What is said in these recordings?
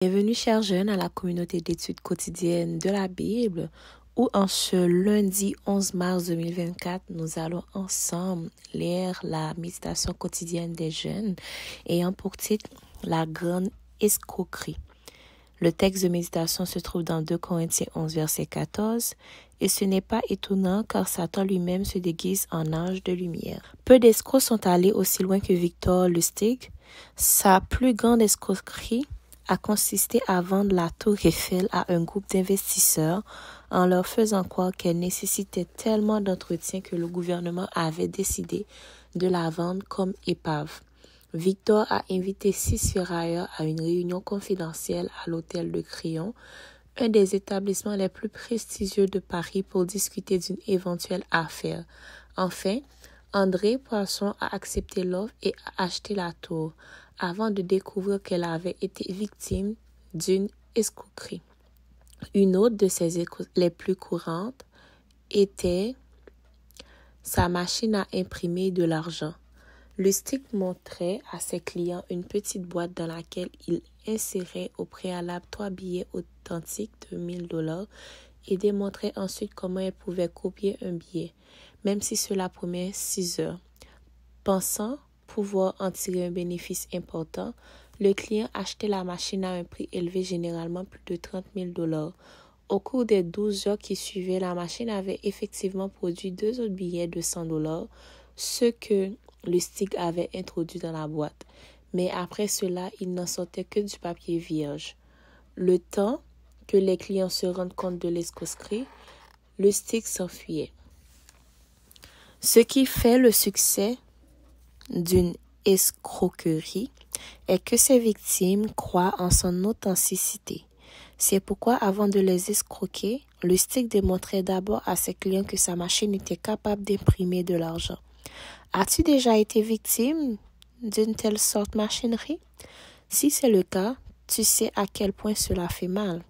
Bienvenue, chers jeunes, à la communauté d'études quotidiennes de la Bible, où en ce lundi 11 mars 2024, nous allons ensemble lire la méditation quotidienne des jeunes, ayant pour titre La grande escroquerie. Le texte de méditation se trouve dans 2 Corinthiens 11, verset 14, et ce n'est pas étonnant car Satan lui-même se déguise en ange de lumière. Peu d'escrocs sont allés aussi loin que Victor Lustig. Sa plus grande escroquerie a consisté à vendre la tour Eiffel à un groupe d'investisseurs en leur faisant croire qu'elle nécessitait tellement d'entretien que le gouvernement avait décidé de la vendre comme épave. Victor a invité 6 ferrailleurs à une réunion confidentielle à l'hôtel de Crillon, un des établissements les plus prestigieux de Paris, pour discuter d'une éventuelle affaire. Enfin, André Poisson a accepté l'offre et a acheté la tour, avant de découvrir qu'elle avait été victime d'une escroquerie. Une autre de ses les plus courantes était sa machine à imprimer de l'argent. Lustig montrait à ses clients une petite boîte dans laquelle il insérait au préalable 3 billets authentiques de $1000 et démontrait ensuite comment elle pouvait copier un billet, même si cela prenait 6 heures. Pensant pouvoir en tirer un bénéfice important, le client achetait la machine à un prix élevé, généralement plus de $30,000. Au cours des 12 heures qui suivaient, la machine avait effectivement produit 2 autres billets de $100, ce que Lustig avait introduit dans la boîte. Mais après cela, il n'en sortait que du papier vierge. Le temps que les clients se rendent compte de l'escroquerie, Lustig s'enfuyait. Ce qui fait le succès d'une escroquerie est que ses victimes croient en son authenticité. C'est pourquoi, avant de les escroquer, Lustig démontrait d'abord à ses clients que sa machine était capable d'imprimer de l'argent. As-tu déjà été victime d'une telle sorte de machinerie? Si c'est le cas, tu sais à quel point cela fait mal.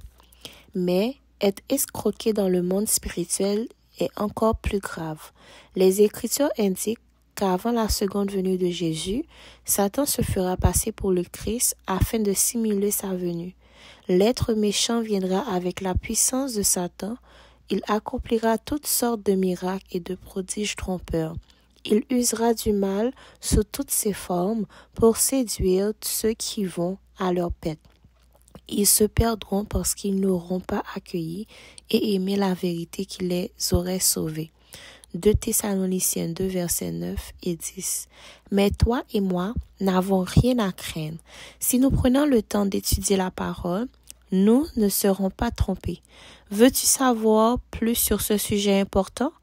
Mais être escroqué dans le monde spirituel est encore plus grave. Les Écritures indiquent qu'avant la seconde venue de Jésus, Satan se fera passer pour le Christ afin de simuler sa venue. L'être méchant viendra avec la puissance de Satan. Il accomplira toutes sortes de miracles et de prodiges trompeurs. Il usera du mal sous toutes ses formes pour séduire ceux qui vont à leur perte. Ils se perdront parce qu'ils n'auront pas accueilli et aimé la vérité qui les aurait sauvés. 2 Thessaloniciens 2, versets 9 et 10. Mais toi et moi n'avons rien à craindre. Si nous prenons le temps d'étudier la parole, nous ne serons pas trompés. Veux-tu savoir plus sur ce sujet important?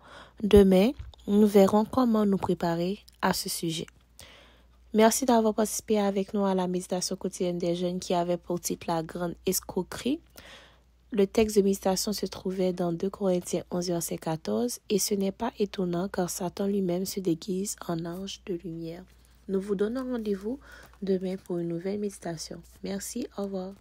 Demain, nous verrons comment nous préparer à ce sujet. Merci d'avoir participé avec nous à la méditation quotidienne des jeunes qui avait pour titre La grande escroquerie. Le texte de méditation se trouvait dans 2 Corinthiens 11, verset 14, et ce n'est pas étonnant car Satan lui-même se déguise en ange de lumière. Nous vous donnons rendez-vous demain pour une nouvelle méditation. Merci, au revoir.